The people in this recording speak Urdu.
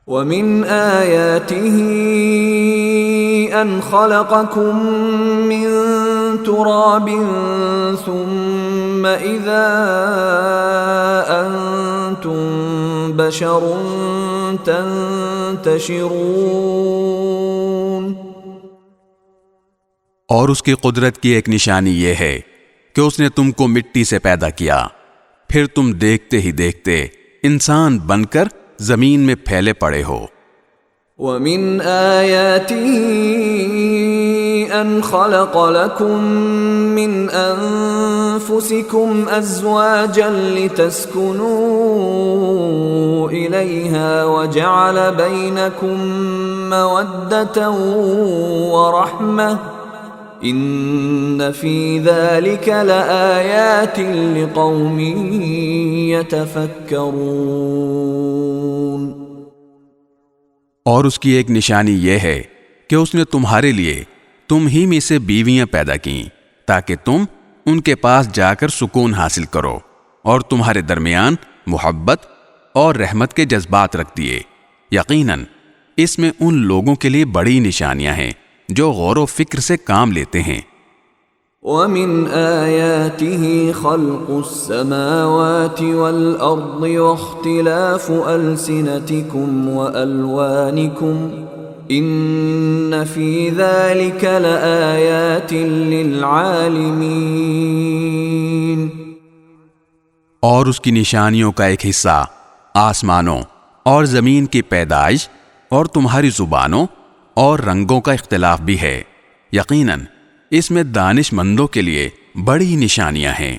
وَمِنْ آيَاتِهِ أَنْ خَلَقَكُم مِّن تُرَابٍ ثُمَّ إِذَا أَنْتُمْ بَشَرٌ تَنْتَشِرُونَ۔ اور اس کی قدرت کی ایک نشانی یہ ہے کہ اس نے تم کو مٹی سے پیدا کیا، پھر تم دیکھتے ہی دیکھتے انسان بن کر زمین میں پھیلے پڑے ہو۔ وَمِنْ آيَاتِهِ أَنْ خَلَقَ لَكُم مِّنْ أَنفُسِكُمْ أَزْوَاجًا لِتَسْكُنُوا إِلَيْهَا وَجَعَلَ بَيْنَكُم مَّوَدَّةً وَرَحْمَةً إِنَّ فِي ذَلِكَ لَآيَاتٍ لِقَوْمٍ يَتَفَكَّرُونَ۔ اور اس کی ایک نشانی یہ ہے کہ اس نے تمہارے لیے تم ہی میں سے بیویاں پیدا کیں تاکہ تم ان کے پاس جا کر سکون حاصل کرو، اور تمہارے درمیان محبت اور رحمت کے جذبات رکھ دیے۔ یقیناً اس میں ان لوگوں کے لیے بڑی نشانیاں ہیں جو غور و فکر سے کام لیتے ہیں۔ وَمِنْ آيَاتِهِ خَلْقُ السَّمَاوَاتِ وَالْأَرْضِ وَاخْتِلَافُ أَلْسِنَتِكُمْ وَأَلْوَانِكُمْ إِنَّ فِي ذَلِكَ لَآيَاتٍ لِلْعَالِمِينَ۔ اور اس کی نشانیوں کا ایک حصہ آسمانوں اور زمین کی پیدائش اور تمہاری زبانوں اور رنگوں کا اختلاف بھی ہے۔ یقیناً اس میں دانش مندوں کے لیے بڑی نشانیاں ہیں۔